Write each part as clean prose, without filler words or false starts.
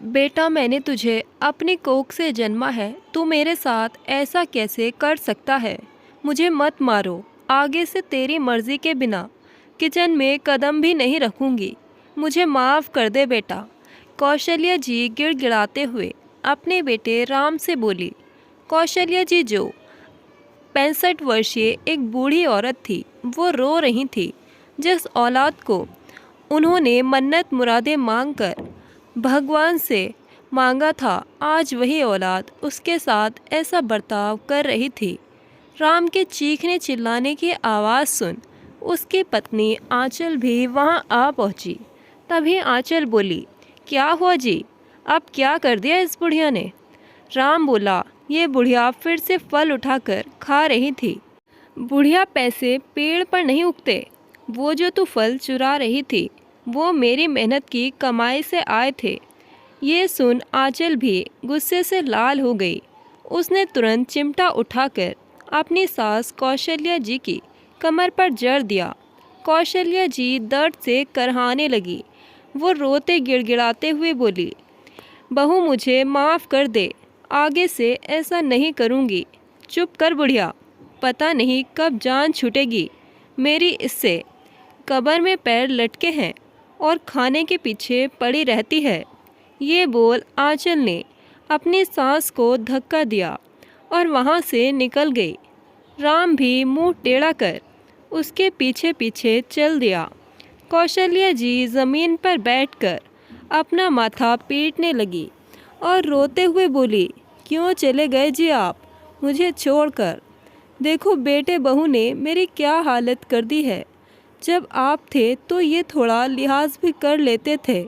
बेटा, मैंने तुझे अपनी कोख से जन्मा है। तू मेरे साथ ऐसा कैसे कर सकता है? मुझे मत मारो। आगे से तेरी मर्जी के बिना किचन में कदम भी नहीं रखूंगी। मुझे माफ़ कर दे बेटा। कौशल्या जी गिड़गिड़ाते हुए अपने बेटे राम से बोली। कौशल्या जी जो 65 वर्षीय एक बूढ़ी औरत थी, वो रो रही थी। जिस औलाद को उन्होंने मन्नत मुरादें मांगकर भगवान से मांगा था, आज वही औलाद उसके साथ ऐसा बर्ताव कर रही थी। राम के चीखने चिल्लाने की आवाज़ सुन उसकी पत्नी आंचल भी वहां आ पहुंची। तभी आंचल बोली, क्या हुआ जी? अब क्या कर दिया इस बुढ़िया ने? राम बोला, ये बुढ़िया फिर से फल उठाकर खा रही थी। बुढ़िया, पैसे पेड़ पर नहीं उगते। वो जो तू फल चुरा रही थी, वो मेरी मेहनत की कमाई से आए थे। ये सुन आंचल भी गुस्से से लाल हो गई। उसने तुरंत चिमटा उठाकर अपनी सास कौशल्या जी की कमर पर जड़ दिया। कौशल्या जी दर्द से करहाने लगी। वो रोते गिड़गिड़ाते हुए बोली, बहू मुझे माफ़ कर दे, आगे से ऐसा नहीं करूँगी। चुप कर बुढ़िया, पता नहीं कब जान छूटेगी मेरी इससे। कब्र में पैर लटके हैं और खाने के पीछे पड़ी रहती है। ये बोल आंचल ने अपनी सास को धक्का दिया और वहाँ से निकल गई। राम भी मुंह टेढ़ा कर उसके पीछे पीछे चल दिया। कौशल्या जी ज़मीन पर बैठकर अपना माथा पीटने लगी और रोते हुए बोली, क्यों चले गए जी आप मुझे छोड़कर? देखो बेटे बहू ने मेरी क्या हालत कर दी है। जब आप थे तो ये थोड़ा लिहाज भी कर लेते थे,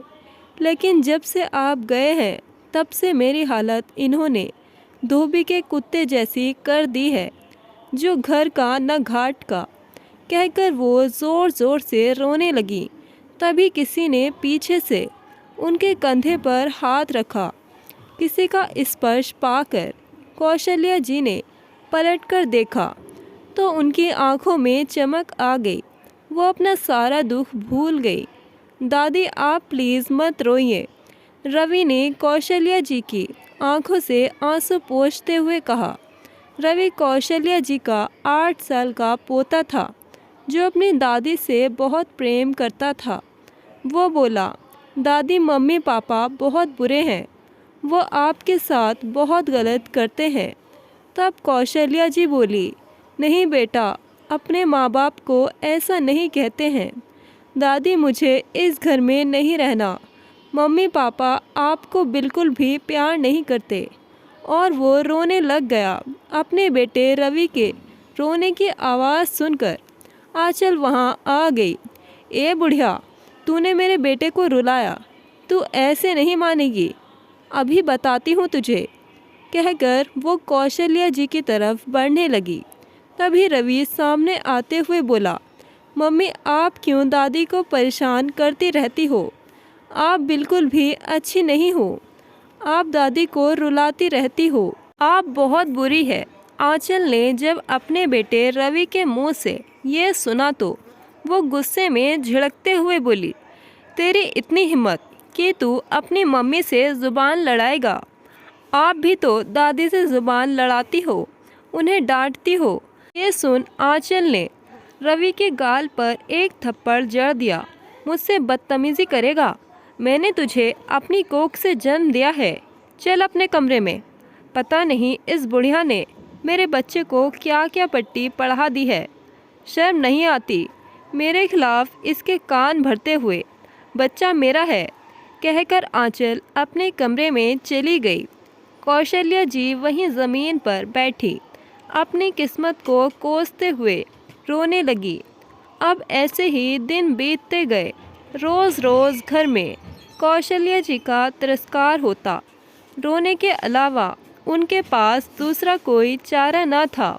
लेकिन जब से आप गए हैं तब से मेरी हालत इन्होंने धोबी के कुत्ते जैसी कर दी है, जो घर का न घाट का। कहकर वो ज़ोर ज़ोर से रोने लगी। तभी किसी ने पीछे से उनके कंधे पर हाथ रखा। किसी का स्पर्श पाकर कौशल्या जी ने पलटकर देखा तो उनकी आंखों में चमक आ गई। वो अपना सारा दुख भूल गई। दादी आप प्लीज़ मत रोइए, रवि ने कौशल्या जी की आंखों से आंसू पोंछते हुए कहा। रवि कौशल्या जी का 8 साल का पोता था, जो अपनी दादी से बहुत प्रेम करता था। वो बोला, दादी मम्मी पापा बहुत बुरे हैं, वो आपके साथ बहुत गलत करते हैं। तब कौशल्या जी बोली, नहीं बेटा, अपने माँ बाप को ऐसा नहीं कहते हैं। दादी मुझे इस घर में नहीं रहना। मम्मी पापा आपको बिल्कुल भी प्यार नहीं करते। और वो रोने लग गया। अपने बेटे रवि के रोने की आवाज़ सुनकर आंचल वहाँ आ गई। ए बुढ़िया, तूने मेरे बेटे को रुलाया, तू ऐसे नहीं मानेगी, अभी बताती हूँ तुझे, कहकर वो कौशल्या जी की तरफ बढ़ने लगी। तभी रवि सामने आते हुए बोला, मम्मी आप क्यों दादी को परेशान करती रहती हो? आप बिल्कुल भी अच्छी नहीं हो। आप दादी को रुलाती रहती हो। आप बहुत बुरी है। आंचल ने जब अपने बेटे रवि के मुंह से ये सुना तो वो गुस्से में झिड़कते हुए बोली, तेरी इतनी हिम्मत कि तू अपनी मम्मी से ज़ुबान लड़ाएगा? आप भी तो दादी से ज़ुबान लड़ाती हो, उन्हें डांटती हो। ये सुन आंचल ने रवि के गाल पर एक थप्पड़ जड़ दिया। मुझसे बदतमीज़ी करेगा? मैंने तुझे अपनी कोख से जन्म दिया है। चल अपने कमरे में। पता नहीं इस बुढ़िया ने मेरे बच्चे को क्या क्या पट्टी पढ़ा दी है। शर्म नहीं आती मेरे खिलाफ इसके कान भरते हुए? बच्चा मेरा है, कहकर आंचल अपने कमरे में चली गई। कौशल्या जी वहीं ज़मीन पर बैठी अपनी किस्मत को कोसते हुए रोने लगी। अब ऐसे ही दिन बीतते गए। रोज़ रोज़ घर में कौशल्या जी का तिरस्कार होता। रोने के अलावा उनके पास दूसरा कोई चारा न था।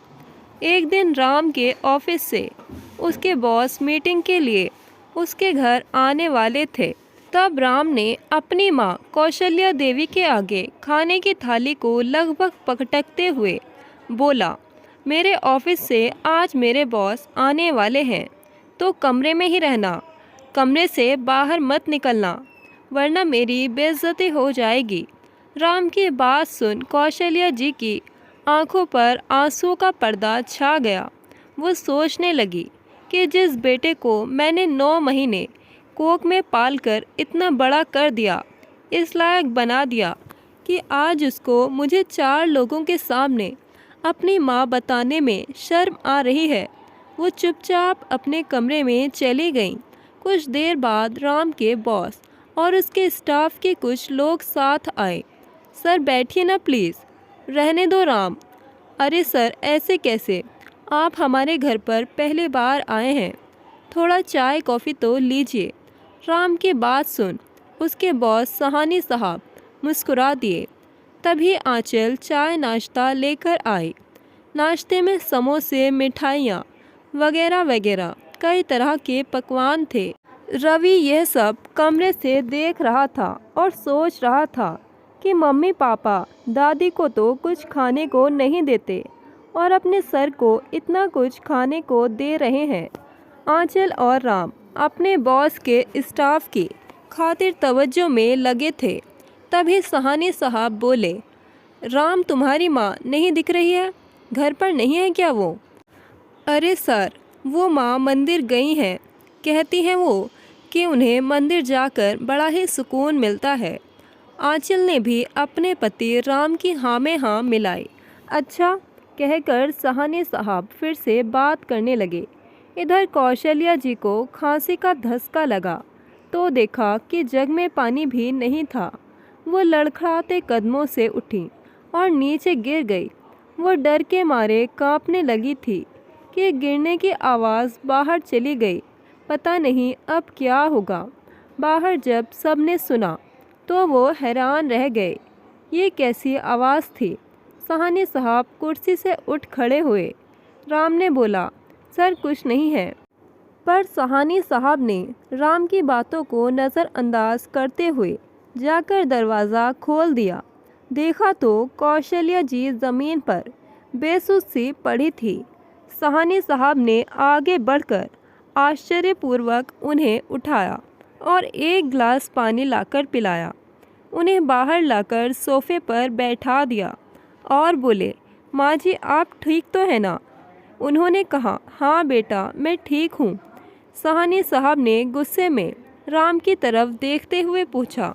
एक दिन राम के ऑफिस से उसके बॉस मीटिंग के लिए उसके घर आने वाले थे। तब राम ने अपनी माँ कौशल्या देवी के आगे खाने की थाली को लगभग पटकते हुए बोला, मेरे ऑफिस से आज मेरे बॉस आने वाले हैं, तो कमरे में ही रहना, कमरे से बाहर मत निकलना। वरना मेरी बेइज्जती हो जाएगी। राम की बात सुन कौशल्या जी की आंखों पर आंसुओं का पर्दा छा गया। वो सोचने लगी कि जिस बेटे को मैंने 9 महीने कोख में पालकर इतना बड़ा कर दिया, इस लायक बना दिया कि आज उसको मुझे 4 लोगों के सामने अपनी माँ बताने में शर्म आ रही है। वो चुपचाप अपने कमरे में चली गईं। कुछ देर बाद राम के बॉस और उसके स्टाफ के कुछ लोग साथ आए। सर बैठिए ना प्लीज़। रहने दो राम। अरे सर ऐसे कैसे, आप हमारे घर पर पहली बार आए हैं, थोड़ा चाय कॉफ़ी तो लीजिए। राम की बात सुन उसके बॉस सहानी साहब मुस्कुरा दिए। तभी आंचल चाय नाश्ता लेकर आई। नाश्ते में समोसे, मिठाइयाँ वगैरह वगैरह कई तरह के पकवान थे। रवि यह सब कमरे से देख रहा था और सोच रहा था कि मम्मी पापा दादी को तो कुछ खाने को नहीं देते और अपने सर को इतना कुछ खाने को दे रहे हैं। आंचल और राम अपने बॉस के स्टाफ की खातिर तवज्जो में लगे थे। तभी सहानी साहब बोले, राम तुम्हारी माँ नहीं दिख रही है, घर पर नहीं है क्या वो? अरे सर वो माँ मंदिर गई हैं, कहती हैं वो कि उन्हें मंदिर जाकर बड़ा ही सुकून मिलता है। आंचल ने भी अपने पति राम की हाँ में हाँ मिलाई। अच्छा कहकर सहानी साहब फिर से बात करने लगे। इधर कौशल्या जी को खांसी का धक्का लगा तो देखा कि जग में पानी भी नहीं था। वो लड़खड़ाते कदमों से उठी और नीचे गिर गई। वो डर के मारे कांपने लगी थी कि गिरने की आवाज़ बाहर चली गई। पता नहीं अब क्या होगा। बाहर जब सबने सुना तो वो हैरान रह गए। ये कैसी आवाज़ थी? सहानी साहब कुर्सी से उठ खड़े हुए। राम ने बोला, सर कुछ नहीं है। पर सहानी साहब ने राम की बातों को नज़रअंदाज करते हुए जाकर दरवाज़ा खोल दिया। देखा तो कौशल्या जी ज़मीन पर बेसुध सी पड़ी थी। सहानी साहब ने आगे बढ़कर आश्चर्यपूर्वक उन्हें उठाया और एक गिलास पानी लाकर पिलाया। उन्हें बाहर लाकर सोफे पर बैठा दिया और बोले, माँ जी आप ठीक तो है ना? उन्होंने कहा, हाँ बेटा मैं ठीक हूँ। सहानी साहब ने गुस्से में राम की तरफ देखते हुए पूछा,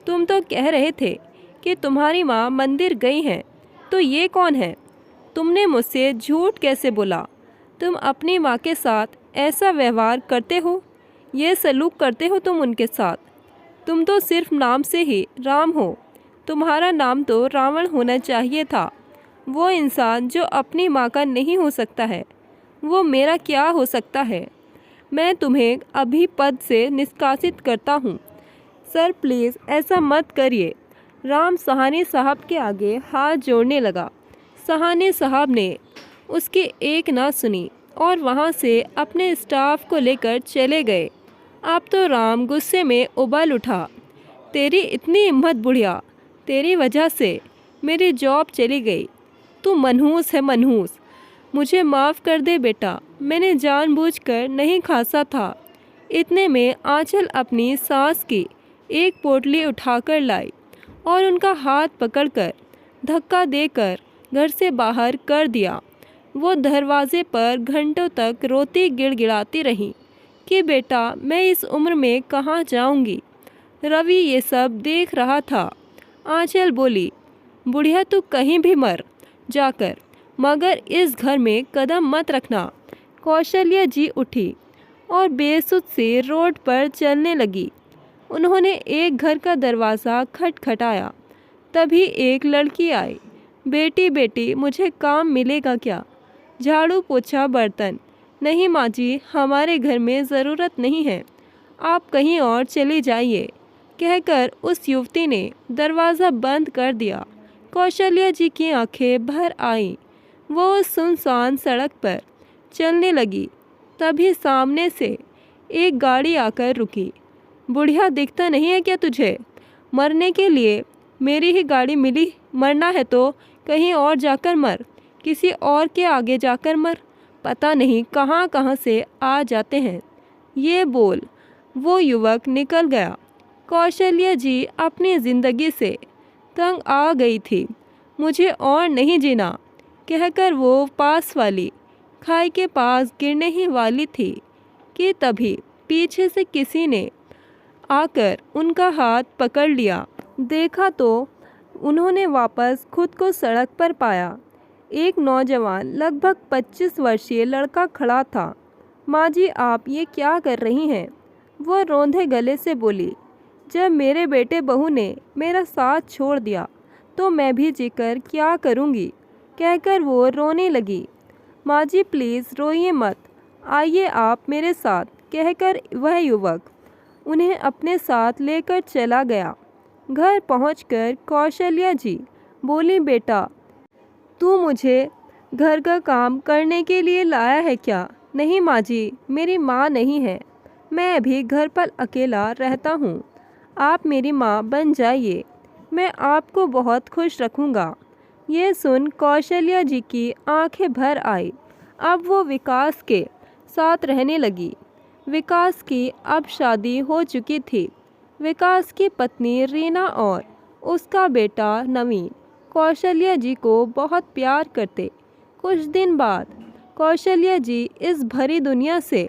तुम तो कह रहे थे कि तुम्हारी माँ मंदिर गई हैं, तो ये कौन है? तुमने मुझसे झूठ कैसे बोला? तुम अपनी माँ के साथ ऐसा व्यवहार करते हो, ये सलूक करते हो तुम उनके साथ? तुम तो सिर्फ नाम से ही राम हो, तुम्हारा नाम तो रावण होना चाहिए था। वो इंसान जो अपनी माँ का नहीं हो सकता है, वो मेरा क्या हो सकता है? मैं तुम्हें अभी पद से निष्कासित करता हूँ। सर प्लीज़ ऐसा मत करिए। राम सहानी साहब के आगे हाथ जोड़ने लगा। सहानी साहब ने उसकी एक ना सुनी और वहाँ से अपने स्टाफ को लेकर चले गए। अब तो राम गुस्से में उबल उठा। तेरी इतनी हिम्मत बुढ़िया, तेरी वजह से मेरी जॉब चली गई। तू मनहूस है मनहूस। मुझे माफ़ कर दे बेटा, मैंने जानबूझकर नहीं खासा था। इतने में आंचल अपनी सास की एक पोटली उठाकर लाई और उनका हाथ पकड़कर धक्का देकर घर से बाहर कर दिया। वो दरवाजे पर घंटों तक रोती गिड़गिड़ाती रही कि बेटा मैं इस उम्र में कहाँ जाऊंगी। रवि ये सब देख रहा था। आंचल बोली, बुढ़िया तू कहीं भी मर जाकर, मगर इस घर में कदम मत रखना। कौशल्या जी उठी और बेसुध से रोड पर चलने लगी। उन्होंने एक घर का दरवाज़ा खटखटाया। तभी एक लड़की आई। बेटी बेटी मुझे काम मिलेगा क्या? झाड़ू पोछा बर्तन? नहीं माँ जी, हमारे घर में ज़रूरत नहीं है, आप कहीं और चली जाइए, कहकर उस युवती ने दरवाज़ा बंद कर दिया। कौशल्या जी की आंखें भर आईं। वो सुनसान सड़क पर चलने लगी। तभी सामने से एक गाड़ी आकर रुकी। बुढ़िया दिखता नहीं है क्या तुझे? मरने के लिए मेरी ही गाड़ी मिली। मरना है तो कहीं और जाकर मर, किसी और के आगे जाकर मर। पता नहीं कहाँ कहाँ से आ जाते हैं। ये बोल वो युवक निकल गया। कौशल्या जी अपनी ज़िंदगी से तंग आ गई थी। मुझे और नहीं जीना कहकर वो पास वाली खाई के पास गिरने ही वाली थी कि तभी पीछे से किसी ने आकर उनका हाथ पकड़ लिया। देखा तो उन्होंने वापस खुद को सड़क पर पाया। एक नौजवान लगभग 25 वर्षीय लड़का खड़ा था। माँ जी, आप ये क्या कर रही हैं? वो रोंधे गले से बोली। जब मेरे बेटे बहू ने मेरा साथ छोड़ दिया तो मैं भी जीकर क्या करूँगी, कहकर वो रोने लगी। माँ जी प्लीज़ रोइए मत, आइए आप मेरे साथ, कहकर वह युवक उन्हें अपने साथ लेकर चला गया। घर पहुंचकर कौशल्या जी बोली, बेटा तू मुझे घर का काम करने के लिए लाया है क्या? नहीं माँ जी, मेरी माँ नहीं है, मैं अभी घर पर अकेला रहता हूँ। आप मेरी माँ बन जाइए, मैं आपको बहुत खुश रखूँगा। ये सुन कौशल्या जी की आंखें भर आई। अब वो विकास के साथ रहने लगी। विकास की अब शादी हो चुकी थी। विकास की पत्नी रीना और उसका बेटा नवीन कौशल्या जी को बहुत प्यार करते। कुछ दिन बाद कौशल्या जी इस भरी दुनिया से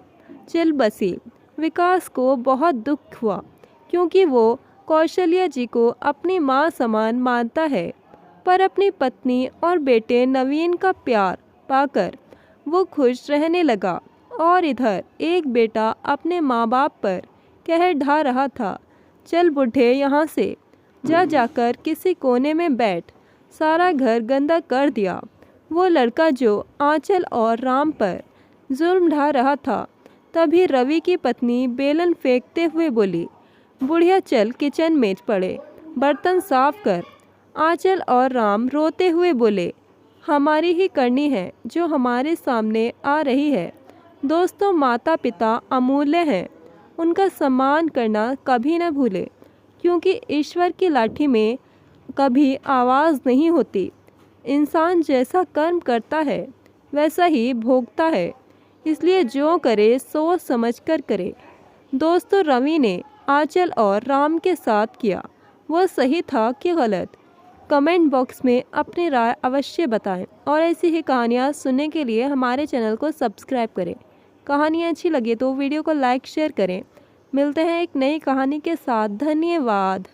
चल बसी। विकास को बहुत दुख हुआ क्योंकि वो कौशल्या जी को अपनी माँ समान मानता है, पर अपनी पत्नी और बेटे नवीन का प्यार पाकर वो खुश रहने लगा। और इधर एक बेटा अपने माँ बाप पर कहर ढा रहा था, चल बूढ़े यहाँ से जा, जाकर किसी कोने में बैठ, सारा घर गंदा कर दिया। वो लड़का जो आंचल और राम पर जुल्म ढा रहा था, तभी रवि की पत्नी बेलन फेंकते हुए बोली, बुढ़िया चल किचन में पड़े, बर्तन साफ कर। आंचल और राम रोते हुए बोले, हमारी ही करनी है जो हमारे सामने आ रही है। दोस्तों, माता पिता अमूल्य हैं, उनका सम्मान करना कभी न भूलें, क्योंकि ईश्वर की लाठी में कभी आवाज़ नहीं होती। इंसान जैसा कर्म करता है वैसा ही भोगता है, इसलिए जो करे सोच समझ कर करे। दोस्तों, रवि ने आंचल और राम के साथ किया वो सही था कि गलत? कमेंट बॉक्स में अपनी राय अवश्य बताएं और ऐसी ही कहानियाँ सुनने के लिए हमारे चैनल को सब्सक्राइब करें। कहानियाँ अच्छी लगे तो वीडियो को लाइक शेयर करें। मिलते हैं एक नई कहानी के साथ। धन्यवाद।